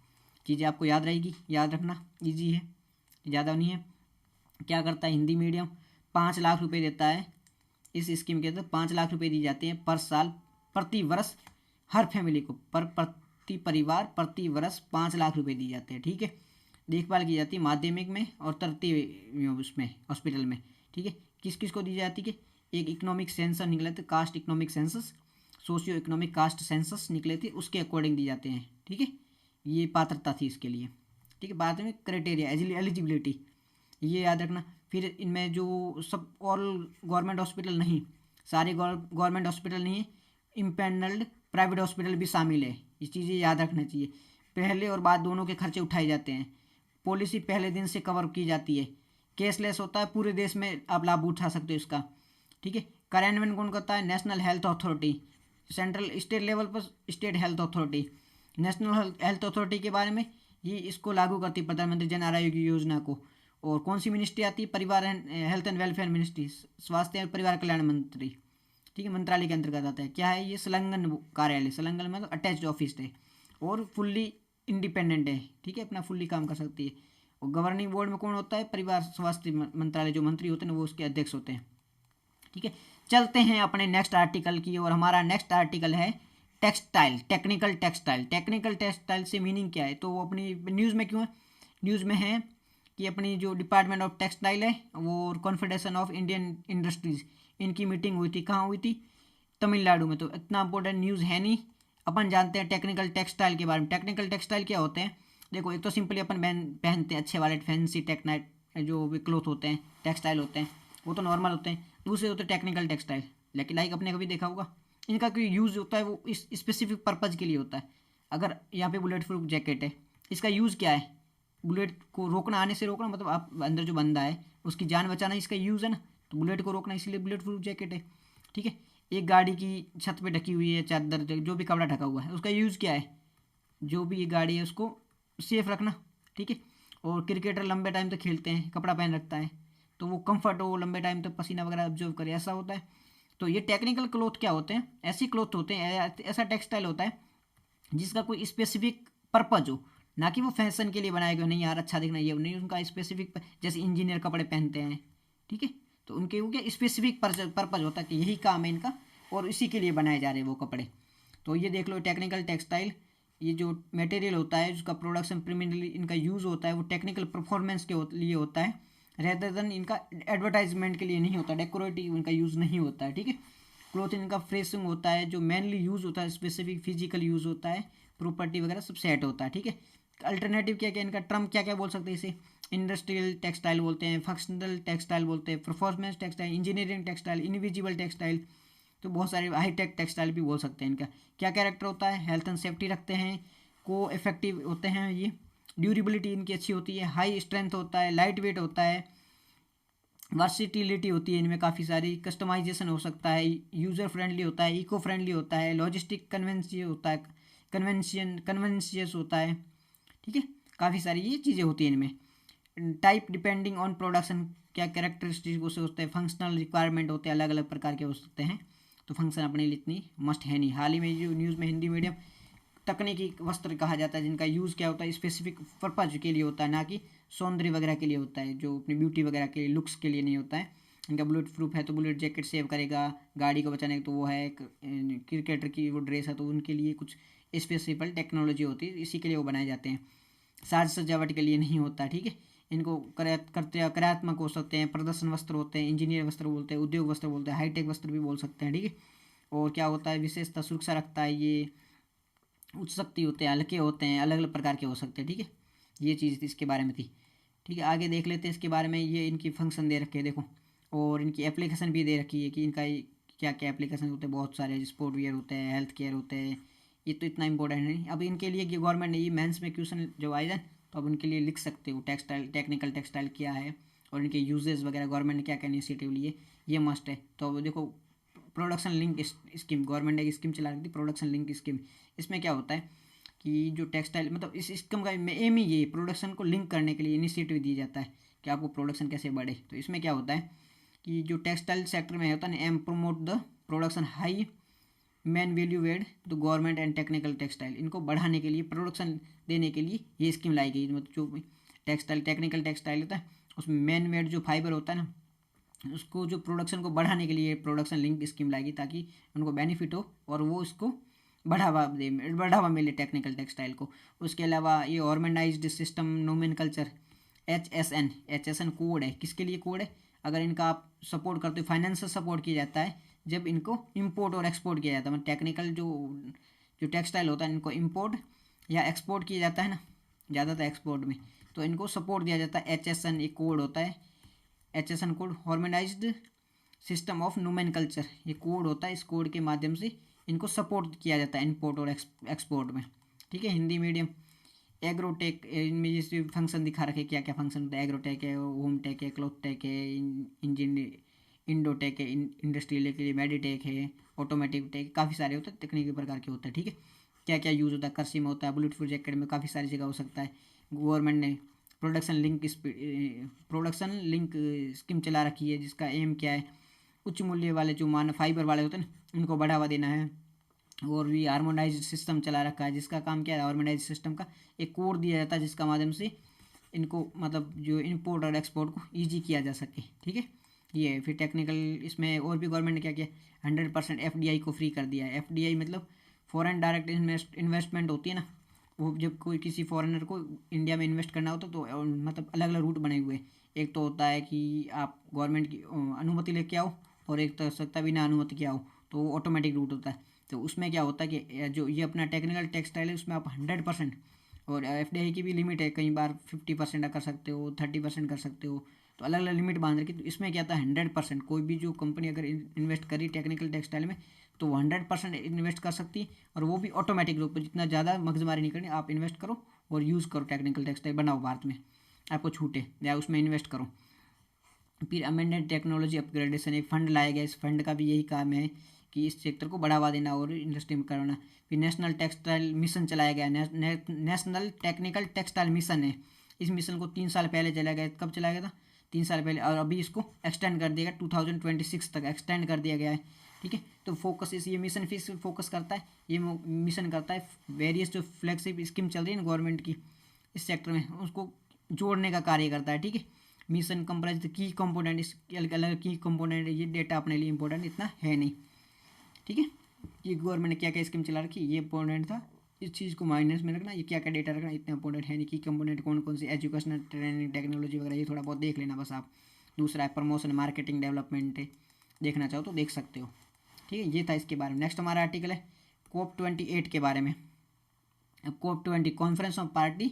चीज़ें आपको याद रहेगी, याद रखना, ईजी है, ज़्यादा नहीं है। क्या करता है हिंदी मीडियम, 5 लाख रुपए देता है इस स्कीम के तहत, 5 लाख रुपए दी जाते हैं पर साल प्रति वर्ष हर फैमिली को, पर प्रति परिवार प्रति वर्ष 5 लाख रुपए दिए जाते हैं, ठीक है। देखभाल की जाती है माध्यमिक में और तृतीय उसमें हॉस्पिटल में, ठीक है। किस किस को दी जाती है, एक इकोनॉमिक सेंसस निकले थे, caste economic census, socio economic caste census निकले थे, उसके अकॉर्डिंग दी जाते हैं, ठीक है। ये पात्रता थी इसके लिए, ठीक है। बाद में क्राइटेरिया एलिजिबिलिटी, ये याद रखना। फिर इनमें जो सब ऑल गवर्नमेंट हॉस्पिटल नहीं, सारे गवर्नमेंट हॉस्पिटल नहीं, इम्पैनल्ड प्राइवेट हॉस्पिटल भी शामिल है, ये चीज़ें याद रखना चाहिए। पहले और बाद दोनों के खर्चे उठाए जाते हैं, पॉलिसी पहले दिन से कवर की जाती है, कैशलेस होता है, पूरे देश में आप लाभ उठा सकते हो इसका, ठीक है। कार्यान्वयन कौन करता है? National health authority, central state level पर state health authority. National health authority के बारे में, ये इसको लागू करती है प्रधानमंत्री जन आरोग्य योजना को। और कौन सी मिनिस्ट्री आती है? परिवार and health and welfare ministry, स्वास्थ्य एवं परिवार कल्याण मंत्री, ठीक है, मंत्रालय के अंतर्गत आता है। क्या है ये? संलग्न कार्यालय, संलग्न में तो अटैच्ड ऑफिस है और फुल्ली इंडिपेंडेंट है, ठीक है, अपना फुल्ली काम कर सकती है। और गवर्निंग बोर्ड में कौन होता है? परिवार स्वास्थ्य मंत्रालय, जो मंत्री होते हैं वो उसके अध्यक्ष होते हैं, ठीक है। चलते हैं अपने नेक्स्ट आर्टिकल की, और हमारा नेक्स्ट आर्टिकल है textile, technical textile. Technical textile से मीनिंग क्या है? तो वो अपनी न्यूज़ में क्यों है? न्यूज़ में है कि अपनी जो डिपार्टमेंट ऑफ टेक्सटाइल है वो कॉन्फेडरेशन ऑफ इंडियन इंडस्ट्रीज, इनकी मीटिंग हुई थी। कहाँ हुई थी? तमिलनाडु में। तो इतना इंपॉर्टेंट न्यूज़ है नहीं। अपन जानते हैं टेक्निकल टेक्सटाइल के बारे में। टेक्निकल टेक्सटाइल क्या होते हैं? देखो, एक तो सिंपली अपन पहनते हैं अच्छे वाले फैंसी टेक्नाइट जो भी क्लोथ होते हैं, टेक्सटाइल होते हैं, वो तो नॉर्मल होते हैं। दूसरे होते हैं टेक्निकल टेक्सटाइल, लेकिन लाइक अपने कभी देखा होगा, इनका कोई यूज़ होता है वो इस स्पेसिफिक पर्पज़ के लिए होता है। अगर यहाँ पे बुलेट प्रूफ जैकेट है, इसका यूज़ क्या है? बुलेट को रोकना, आने से रोकना, मतलब आप अंदर जो बंदा है उसकी जान बचाना, इसका यूज़ है ना। तो बुलेट को रोकना, इसलिए बुलेट प्रूफ जैकेट है, ठीक है। एक गाड़ी की छत पे ढकी हुई है चादर, जो भी कपड़ा ढका हुआ है, उसका यूज़ क्या है? जो भी ये गाड़ी है उसको सेफ रखना, ठीक है। और क्रिकेटर लंबे टाइम तक खेलते हैं, कपड़ा पहन रखता है तो वो कंफर्ट हो, लंबे टाइम तक पसीना वगैरह ऑब्जर्व करे, ऐसा होता है। तो ये टेक्निकल क्लोथ क्या होते हैं? ऐसी क्लोथ होते हैं, ऐसा टेक्सटाइल होता है जिसका कोई स्पेसिफिक पर्पज हो, ना कि वो फैशन के लिए बनाया गया, नहीं यार अच्छा दिखना, ये नहीं, उनका स्पेसिफिक, जैसे इंजीनियर कपड़े पहनते हैं, ठीक है। तो उनके वो क्या स्पेसिफिक पर्पज होता है कि यही काम है इनका और इसी के लिए बनाए जा रहे हैं वो कपड़े। तो ये देख लो, टेक्निकल टेक्सटाइल, ये जो मटेरियल होता है जिसका प्रोडक्शन प्रिमिनरली इनका यूज़ होता है वो टेक्निकल परफॉर्मेंस के लिए होता है, रेदर देन इनका एडवर्टाइजमेंट के लिए नहीं होता, डेकोरेटिव इनका यूज़ नहीं होता है, ठीक है। क्लोथ इनका फ्रेशिंग होता है, जो मेनली यूज़ होता है स्पेसिफिक फिजिकल यूज़ होता है, प्रॉपर्टी वगैरह सब सेट होता है, ठीक है। अल्टरनेटिव क्या क्या इनका टर्म क्या क्या बोल सकते हैं इसे? इंडस्ट्रियल टेक्सटाइल बोलते हैं, फंक्शनल टेक्सटाइल बोलते हैं, performance textile, engineering textile, invisible textile, तो बहुत सारे हाईटेक टेक्सटाइल भी बोल सकते हैं। इनका क्या कैरेक्टर होता है? हेल्थ एंड सेफ्टी रखते हैं, को इफेक्टिव होते हैं, ये ड्यूरेबिलिटी इनकी अच्छी होती है, हाई स्ट्रेंथ होता है, लाइट वेट होता है, वर्सिटिलिटी होती है इनमें काफ़ी सारी, कस्टमाइजेशन हो सकता है, यूज़र फ्रेंडली होता है, इको फ्रेंडली होता है, लॉजिस्टिक कन्वेंशियस होता है, कन्वेंशियस होता है, ठीक है। काफ़ी सारी ये चीज़ें होती हैं इनमें। टाइप डिपेंडिंग ऑन प्रोडक्शन, क्या कैरेक्टरिस्टिक उसे होते हैं, फंक्शनल रिक्वायरमेंट होते हैं, अलग अलग प्रकार के हो सकते हैं। तो फंक्शन अपने लिए इतनी मस्ट है नहीं। हाल ही में जो न्यूज़ में हिंदी मीडियम तकनीकी वस्त्र कहा जाता है, जिनका यूज़ क्या होता है? स्पेसिफिक पर्पज के लिए होता है, ना कि सौंदर्य वगैरह के लिए होता है, जो अपनी ब्यूटी वगैरह के लिए, लुक्स के लिए नहीं होता है। इनका बुलेट प्रूफ है तो बुलेट जैकेट सेव करेगा, गाड़ी को बचाने तो वो है, क्रिकेटर की वो ड्रेस है तो उनके लिए कुछ स्पेसिफिक टेक्नोलॉजी होती है, इसी के लिए वो बनाए जाते हैं, साज सजावट के लिए नहीं होता, ठीक है। इनको कार्यात्मक हो सकते हैं, प्रदर्शन वस्त्र होते हैं, इंजीनियर वस्त्र बोलते हैं, उद्योग वस्त्र बोलते हैं, हाईटेक वस्त्र भी बोल सकते हैं, ठीक है। और क्या होता है? विशेषता सुरक्षा रखता है, ये उच्च शक्ति होते हैं, हल्के होते हैं, अलग अलग प्रकार के हो सकते हैं, ठीक है। ये चीज़ इसके बारे में थी, ठीक है। आगे देख लेते हैं इसके बारे में। ये इनकी फंक्शन दे रखे हैं देखो, और इनकी एप्लीकेशन भी दे रखी है कि इनका क्या क्या एप्लीकेशन होते हैं, बहुत सारे, स्पोर्ट वियर होते हैं, हेल्थ केयर होते हैं। ये तो इतना इंपॉर्टेंट नहीं। अब इनके लिए गवर्नमेंट ने ये मेंस में क्वेश्चन जो आए जाए तो अब उनके लिए लिख सकते हो टेक्सटाइल, टेक्निकल टेक्सटाइल क्या है और इनके यूजेस वगैरह, गवर्नमेंट ने क्या क्या इनिशिएटिव लिए, ये मस्ट है। तो अब देखो, प्रोडक्शन लिंक स्कीम, गवर्नमेंट ने एक स्कीम चला रही थी, प्रोडक्शन लिंक स्कीम। इसमें क्या होता है कि जो टेक्सटाइल, मतलब इस स्कीम का एम ही ये प्रोडक्शन को लिंक करने के लिए इनिशिएटिव दिया जाता है कि आपको प्रोडक्शन कैसे बढ़े। तो इसमें क्या होता है कि जो टेक्सटाइल सेक्टर में होता है ना, aim promote the production high man value add the government and technical textile, इनको बढ़ाने के लिए, प्रोडक्शन देने के लिए ये स्कीम लाई गई। मतलब जो टेक्सटाइल, टेक्निकल टेक्सटाइल होता है उसमें मैन मेड जो फाइबर होता है ना, उसको जो प्रोडक्शन को बढ़ाने के लिए प्रोडक्शन लिंक स्कीम लाएगी, ताकि उनको बेनिफिट हो और वो इसको बढ़ावा मिले टेक्निकल टेक्सटाइल को। उसके अलावा ये organised system nomenclature, HSN code है, किसके लिए कोड है? अगर इनका आप सपोर्ट करते हो, फाइनेंशियल सपोर्ट किया जाता है जब इनको इंपोर्ट और एक्सपोर्ट किया जाता है, मतलब टेक्निकल जो टेक्सटाइल होता है इनको इंपोर्ट या एक्सपोर्ट किया जाता है ना, ज़्यादातर एक्सपोर्ट में, तो इनको सपोर्ट दिया जाता है। HSN एक कोड होता है, HSN code harmonised system of nomenclature, ये कोड होता है। इस कोड के माध्यम से इनको सपोर्ट किया जाता है इंपोर्ट और एक्सपोर्ट में, ठीक है। हिंदी मीडियम एग्रोटेक, इनमें जैसे फंक्शन दिखा रखे क्या क्या फंक्शन होता है। एग्रोटेक है, होम टेक है, क्लॉथ टेक है, इंजन इंडोटेक है, इंडस्ट्रियल के लिए मेडिटेक है, ऑटोमेटिक टेक, काफ़ी सारे होते हैं, तकनीकी प्रकार के होते हैं, ठीक है। क्या क्या यूज़ होता है, कृषि में होता है, बुलेट प्रोजेक्ट में काफ़ी सारी जगह हो सकता है। गवर्नमेंट ने प्रोडक्शन लिंक स्कीम चला रखी है, जिसका एम क्या है, उच्च मूल्य वाले जो मान फाइबर वाले होते हैं ना, उनको बढ़ावा देना है। और भी हार्मोनाइज सिस्टम चला रखा है, जिसका काम क्या है, हार्मोनाइज सिस्टम का एक कोड दिया जाता है, जिसका माध्यम से इनको मतलब जो इम्पोर्ट और एक्सपोर्ट को ईजी किया जा सके, ठीक है। ये फिर टेक्निकल, इसमें और भी गवर्नमेंट ने क्या किया, 100% FDI को फ्री कर दिया है। FDI मतलब फॉरेन डायरेक्ट इन्वेस्टमेंट होती है ना, वो जब कोई किसी फॉरेनर को इंडिया में इन्वेस्ट करना होता तो मतलब अलग अलग रूट बने हुए हैं। एक तो होता है कि आप गवर्नमेंट की अनुमति लेके आओ, और एक तो हो सकता है बिना अनुमति के आओ, तो वो ऑटोमेटिक रूट होता है। तो उसमें क्या होता है कि जो ये अपना टेक्निकल टेक्सटाइल है, उसमें आप 100%, और FDI की भी लिमिट है, कई बार 50% कर सकते हो, 30% कर सकते हो, तो अलग अलग लिमिट बांध रखी। तो इसमें क्या था, 100%, कोई भी जो कंपनी अगर इन्वेस्ट करी टेक्निकल टेक्सटाइल में, तो वो 100% इन्वेस्ट कर सकती है, और वो भी ऑटोमेटिक रूप में, जितना ज़्यादा मगजमारी नहीं करनी, आप इन्वेस्ट करो और यूज़ करो, टेक्निकल टेक्सटाइल बनाओ भारत में, आपको छूटे या उसमें इन्वेस्ट करो। फिर अमेंडेड टेक्नोलॉजी अपग्रेडेशन, एक फंड लाया गया, इस फंड का भी यही काम है कि इस सेक्टर को बढ़ावा देना और इंडस्ट्री में करना। फिर नेशनल टेक्सटाइल मिशन चलाया गया, नेशनल टेक्निकल टेक्सटाइल मिशन है। इस मिशन को 3 साल पहले चलाया गया। कब चलाया गया था, 3 साल पहले, और अभी इसको एक्सटेंड कर दिया गया, 2026 तक एक्सटेंड कर दिया गया है, ठीक है। तो फोकस इस ये मिशन फिर फोकस करता है, ये मिशन करता है वेरियस जो फ्लैगशिप स्कीम चल रही है गवर्नमेंट की इस सेक्टर में, उसको जोड़ने का कार्य करता है, ठीक है। मिशन कंप्राइज की कंपोनेंट, इसके अलग अलग की कंपोनेंट है, ये डेटा अपने लिए इंपॉर्टेंट इतना है नहीं, ठीक है। ये गवर्नमेंट ने क्या क्या स्कीम चला रखी, ये इंपॉर्टेंट था, इस चीज़ को माइनस में रखना, ये क्या क्या डेटा रखना इतना इंपॉर्टेंट है नहीं। की कंपोनेंट कौन कौन सी, एजुकेशनल, ट्रेनिंग, टेक्नोलॉजी वगैरह, ये थोड़ा बहुत देख लेना बस आप। दूसरा है प्रमोशन, मार्केटिंग, डेवलपमेंट, देखना चाहो तो देख सकते हो, ठीक है। ये था इसके बारे में। नेक्स्ट हमारा आर्टिकल है COP28 के बारे में। अब COP20 कॉन्फ्रेंस ऑफ पार्टी,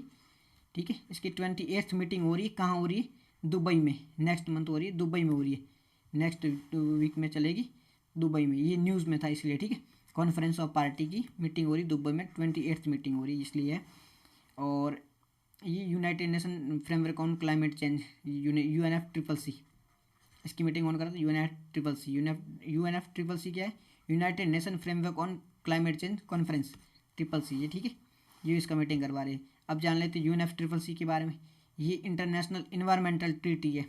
ठीक है, इसकी 28th मीटिंग हो रही है, कहाँ हो रही है, दुबई में, नेक्स्ट मंथ हो रही है, दुबई में हो रही है, नेक्स्ट वीक में चलेगी दुबई में, ये न्यूज़ में था इसलिए, ठीक है। कॉन्फ्रेंस ऑफ पार्टी की मीटिंग हो रही दुबई में, 28th मीटिंग हो रही है इसलिए। और ये United nation framework on climate change, UNFCCC, इसकी मीटिंग ऑन करा था UNFCCC क्या है, United nation framework on climate change conference, CCC, ये ठीक है, ये इसका मीटिंग करवा रहे हैं। अब जान लेते हैं UNFCCC के बारे में। ये इंटरनेशनल इन्वायरमेंटल ट्रीटी है,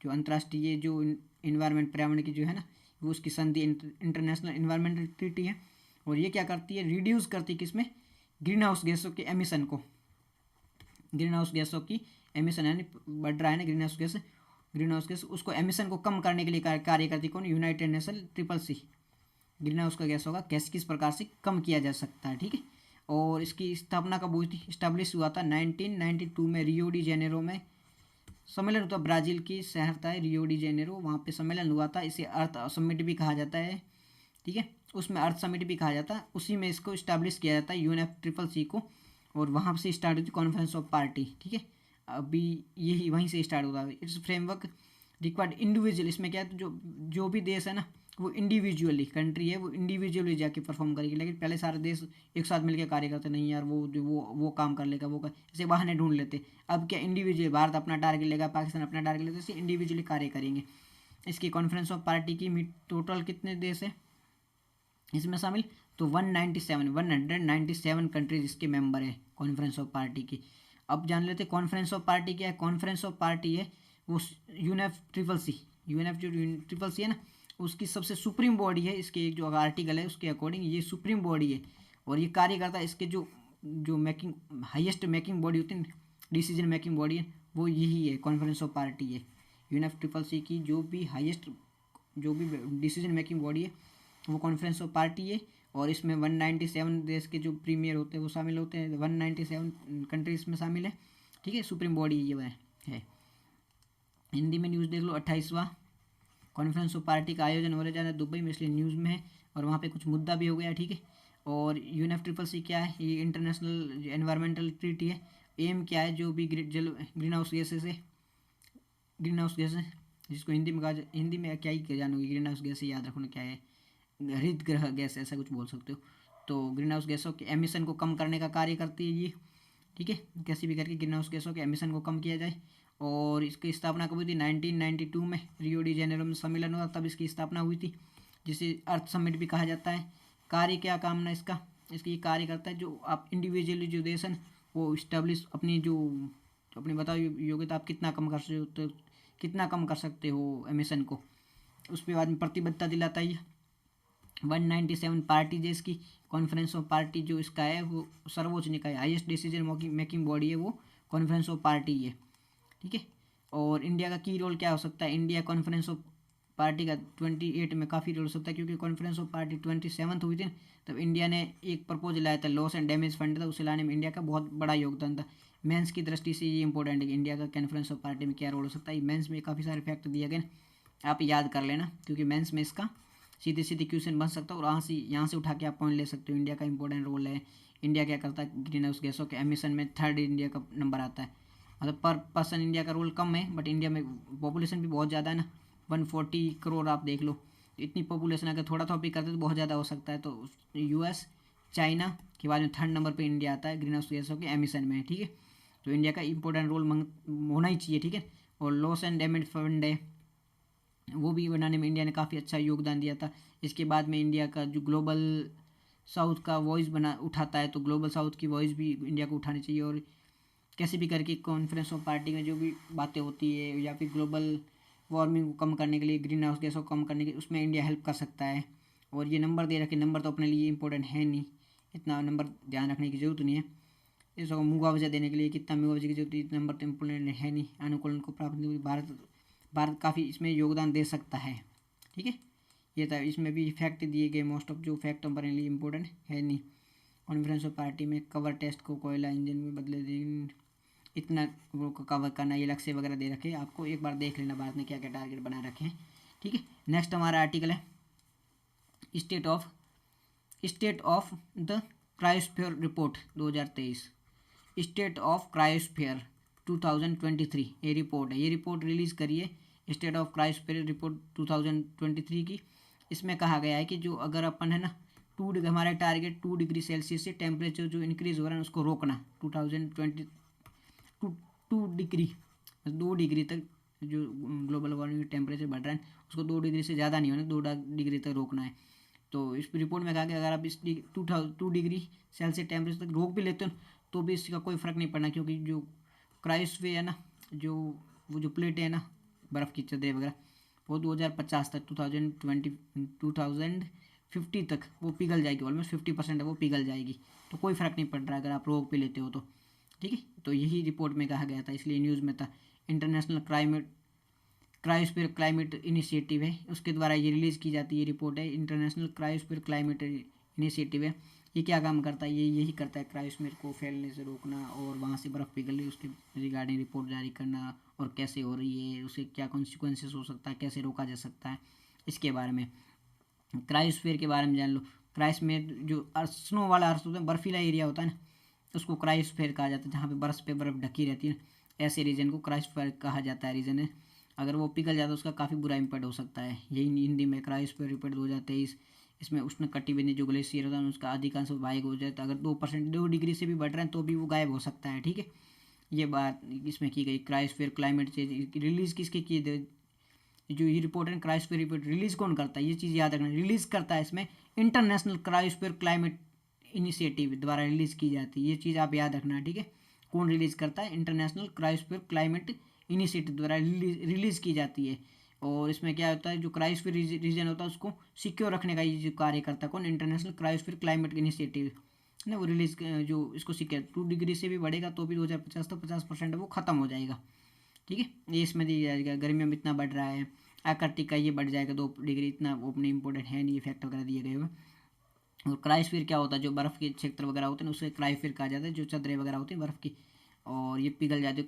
जो अंतर्राष्ट्रीय जो इन्वायरमेंट पर्यावरण की जो है ना, वो उसकी संधि इंटरनेशनल इन्वायरमेंटल ट्रीटी है। और ये क्या करती है, रिड्यूस करती है किसमें, ग्रीन हाउस गैसों के एमिशन को, ग्रीन हाउस गैसों की एमिशन यानी बढ़ रहा है ना ग्रीन हाउस गैस, उसको एमिशन को कम करने के लिए कार्य करती कौन, United nation CCC। Green house का गैस होगा, कैसे किस प्रकार से कम किया जा सकता है, ठीक है। और इसकी स्थापना कब हुई थी, इस्टेब्लिश हुआ था 1992 में, रियो डी जेनेरो में सम्मेलन हुआ, ब्राज़ील की शहर था रियो डी जेनेरो, वहाँ पे सम्मेलन हुआ था। इसे अर्थ समिट भी कहा जाता है, ठीक है, उसमें अर्थ समिट भी कहा जाता है, उसी में इसको इस्टेब्लिश किया जाता है UNFCCC को। और वहाँ से स्टार्ट हुई थी कॉन्फ्रेंस ऑफ पार्टी, ठीक है, अभी यही वहीं से स्टार्ट होता है। इट्स फ्रेमवर्क रिक्वायर्ड इंडिविजुअल, इसमें क्या है, तो जो भी देश है ना, वो इंडिविजुअली कंट्री है, वो इंडिविजुअली जाके परफॉर्म करेगी। लेकिन पहले सारे देश एक साथ मिलकर कार्य करते, नहीं यार वो काम कर लेगा, ऐसे बहाने ढूंढ लेते। अब क्या इंडिविजुअल, भारत अपना टारगेट लेगा, पाकिस्तान अपना टारगेट लेगा, ऐसे इंडिविजुअली कार्य करेंगे। इसकी कॉन्फ्रेंस ऑफ पार्टी की टोटल कितने देश है इसमें शामिल, तो 197 कंट्रीज इसके मेंबर है कॉन्फ्रेंस ऑफ पार्टी की। अब जान लेते कॉन्फ्रेंस ऑफ पार्टी क्या है। कॉन्फ्रेंस ऑफ पार्टी है वो UNFCCC है ना, उसकी सबसे सुप्रीम बॉडी है। इसके एक जो आर्टिकल है उसके अकॉर्डिंग ये सुप्रीम बॉडी है, और ये कार्य करता है। इसके जो मेकिंग हाईएस्ट मेकिंग बॉडी होती है, डिसीजन मेकिंग बॉडी है, वो यही है, कॉन्फ्रेंस ऑफ पार्टी है। UNFCCC की जो भी हाईएस्ट जो भी डिसीजन मेकिंग बॉडी है वो कॉन्फ्रेंस ऑफ पार्टी है। और इसमें 197 देश के जो प्रीमियर होते हैं वो शामिल होते हैं, 197 कंट्रीज में शामिल है, ठीक है। सुप्रीम बॉडी ये है। हिंदी में न्यूज़ देख लो, 28वां कॉन्फ्रेंस ऑफ पार्टी का आयोजन हो रहा है दुबई में, इसलिए न्यूज़ में है, और वहाँ पे कुछ मुद्दा भी हो गया, ठीक है। और UNFCCC क्या है, ये इंटरनेशनल एनवायरमेंटल ट्रीटी है। एम क्या है, जो भी ग्रीन हाउस गैसेस है, ग्रीन हाउस गैस है जिसको हिंदी में हिंदी में क्या ही जानोगे, ग्रीन हाउस गैस याद रखना क्या है, हरित ग्रह गैस ऐसा कुछ बोल सकते हो। तो ग्रीन हाउस गैसों के एमिशन को कम करने का कार्य करती है ये, ठीक है। कैसे भी करके ग्रीन हाउस गैसों के एमिशन को कम किया जाए। और इसकी स्थापना कब हुई थी, 1992 में रियो डी जेनेरो में सम्मेलन हुआ, तब इसकी स्थापना हुई थी, जिसे अर्थ समिट भी कहा जाता है। कार्य क्या काम ना इसका, इसकी कार्य करता है जो आप इंडिविजुअली जो देश है वो इस्टेब्लिश अपनी जो अपनी बताओ योग्यता, आप कितना कम कर सकते हो, तो कितना कम कर सकते हो एमिशन को, उस पर बाद में प्रतिबद्धता दिलाता है। 197 पार्टी जो इसकी कॉन्फ्रेंस ऑफ पार्टी जो इसका है वो सर्वोच्च निकाय, हाईएस्ट डिसीजन मेकिंग बॉडी है वो कॉन्फ्रेंस ऑफ पार्टी है, ठीक है। और इंडिया का की रोल क्या हो सकता है, इंडिया कॉन्फ्रेंस ऑफ पार्टी का 28 में काफ़ी रोल हो सकता है, क्योंकि कॉन्फ्रेंस ऑफ पार्टी 27 हुई थी, तब इंडिया ने एक प्रपोजल लाया था, लॉस एंड डैमेज फंड था, उसे लाने में इंडिया का बहुत बड़ा योगदान था। मेंस की दृष्टि से ये इंपॉर्टेंट है कि इंडिया का कॉन्फ्रेंस ऑफ पार्टी में क्या रोल हो सकता है। मेंस में काफ़ी सारे फैक्ट दिए गए, आप याद कर लेना, क्योंकि मेंस में इसका सीधे सीधे क्वेश्चन बन सकता है, और यहाँ से उठा के आप पॉइंट ले सकते हो। इंडिया का इंपॉर्टेंट रोल है, इंडिया क्या करता है ग्रीन हाउस गैसों के एमिशन में, थर्ड इंडिया का नंबर आता है। मतलब पर पर्सन इंडिया का रोल कम है, बट इंडिया में पॉपुलेशन भी बहुत ज़्यादा है ना, 140 करोड़ आप देख लो, इतनी पॉपुलेशन अगर थोड़ा थोड़ा भी करते तो बहुत ज़्यादा हो सकता है। तो US चाइना के बाद में थर्ड नंबर पे इंडिया आता है ग्रीन हाउस गैसों के एमिशन में, ठीक है। तो इंडिया का इंपॉर्टेंट रोल होना ही चाहिए, ठीक है। और लॉस एंड डैमेज फंड है, वो भी बनाने में इंडिया ने काफ़ी अच्छा योगदान दिया था। इसके बाद में इंडिया का जो ग्लोबल साउथ का वॉइस बना उठाता है, तो ग्लोबल साउथ की वॉइस भी इंडिया को उठानी चाहिए। और कैसे भी करके कॉन्फ्रेंस ऑफ पार्टी में जो भी बातें होती है, या फिर ग्लोबल वार्मिंग को कम करने के लिए, ग्रीन हाउस गैसों को कम करने के लिए, उसमें इंडिया हेल्प कर सकता है। और ये नंबर दे रखे, नंबर तो अपने लिए इंपॉर्टेंट है नहीं, इतना नंबर ध्यान रखने की जरूरत नहीं है। इसको मुआवजा देने के लिए कितना मुआवजे की जरूरत है, इतना नंबर तो इंपॉर्टेंट है नहीं। अनुकूलन को प्राप्त करने के लिए भारत काफ़ी इसमें योगदान दे सकता है, ठीक है। ये था, इसमें भी फैक्ट दिए गए, मोस्ट ऑफ जो फैक्ट हमारे लिए इंपॉर्टेंट है नहीं। कॉन्फ्रेंस ऑफ पार्टी में कवर टेस्ट को कोयला इंजन में बदले दिन, इतना वो कवर करना, ये लक्ष्य वगैरह दे रखे, आपको एक बार देख लेना भारत ने क्या क्या टारगेट बना रखे हैं, ठीक है। नेक्स्ट हमारा आर्टिकल है state of the cryosphere report 2023, state of cryosphere 2023 ये रिपोर्ट है। ये रिपोर्ट रिलीज़ करी है स्टेट ऑफ क्रायोस्फीयर रिपोर्ट 2023 की। इसमें कहा गया है कि जो अगर अपन है ना हमारा टारगेट 2 डिग्री सेल्सियस से टेम्परेचर जो इंक्रीज़ हो रहा है उसको रोकना, 2020 2 डिग्री 2 डिग्री तक जो ग्लोबल वार्मिंग टेम्परेचर बढ़ रहा है उसको 2 डिग्री से ज़्यादा नहीं होना, 2 डिग्री तक रोकना है। तो इस रिपोर्ट में कहा कि अगर आप इस 2 डिग्री सेल्सियस टेम्परेचर तक रोक भी लेते हो तो भी इसका कोई फ़र्क नहीं पड़ना, क्योंकि जो क्रायोस्फीयर है ना, जो वो जो प्लेट है ना बर्फ़ की चादरें वगैरह, वो 2050 तक 2050 तक वो पिघल जाएगी, ऑलमोस्ट 50% है वो पिघल जाएगी। तो कोई फ़र्क नहीं पड़ रहा अगर आप रोक भी लेते हो तो, ठीक है। तो यही रिपोर्ट में कहा गया था, इसलिए न्यूज़ में था। इंटरनेशनल क्रायोस्फीयर क्लाइमेट इनिशिएटिव है, उसके द्वारा ये रिलीज़ की जाती है रिपोर्ट है। इंटरनेशनल क्रायोस्फीयर क्लाइमेट इनिशिएटिव है, ये क्या काम करता है, ये यही करता है क्रायोस्फीयर को फैलने से रोकना और वहाँ से बर्फ़ पिघलने उसके रिगार्डिंग रिपोर्ट जारी करना, और कैसे हो रही है, उसे क्या कॉन्सिक्वेंसेस हो सकता है, कैसे रोका जा सकता है, इसके बारे में। क्रायोस्फीयर के बारे में जान लो। क्रायोस्फीयर जो स्नो वाला अर्थ होता है, बर्फीला एरिया होता है ना, उसको क्रायोस्फीयर कहा जाता है, जहाँ पे बर्फ़ ढकी रहती है, ऐसे रीजन को क्रायोस्फीयर कहा जाता है। रीजन है अगर वो पिघल जाता है उसका काफ़ी बुरा इम्पैक्ट हो सकता है। यही हिंदी में क्रायोस्फीयर रिपोर्ट 2023। इसमें उष्णकटिबंधीय जो ग्लेशियर होता है उसका अधिकांश गायब हो जाए, तो अगर 2 डिग्री से भी बढ़ रहे हैं तो भी वो गायब हो सकता है, ठीक है। ये बात इसमें की गई। क्रायोस्फीयर क्लाइमेट चेंज रिलीज़ किसके की जो ये रिपोर्ट है क्रायोस्फीयर रिपोर्ट रिलीज़ कौन करता है, ये चीज़ याद रखना। रिलीज़ करता है इसमें इंटरनेशनल क्रायोस्फीयर क्लाइमेट इनिशिएटिव द्वारा रिलीज़ की जाती है, ये चीज़ आप याद रखना, ठीक है। कौन रिलीज़ करता है, इंटरनेशनल क्रायोस्फीयर क्लाइमेट इनिशिएटिव द्वारा रिलीज़ की जाती है। और इसमें क्या होता है, जो क्रायोस्फीयर रीजन होता है उसको सिक्योर रखने का ये जो कार्य करता है कौन, इंटरनेशनल क्रायोस्फीयर क्लाइमेट इनिशिएटिव ना, वो रिलीज जो इसको सिक्योर 2 डिग्री से भी बढ़ेगा तो भी 2050 तो 50% वो ख़त्म हो जाएगा, ठीक है। ये इसमें दिया जाएगा। गर्मियों में इतना बढ़ रहा है, आर्कटिक का ये बढ़ जाएगा 2 डिग्री, इतना वो अपने इंपॉर्टेंट है नहीं, फैक्ट वगैरह दिए गए हुए। और क्रायोस्फीयर क्या होता है, जो बर्फ़ के क्षेत्र वगैरह होते हैं उसे क्रायोस्फीयर कहा जाता है, जो चादरें वगैरह होती हैं बर्फ़ की, और ये पिघल जाती है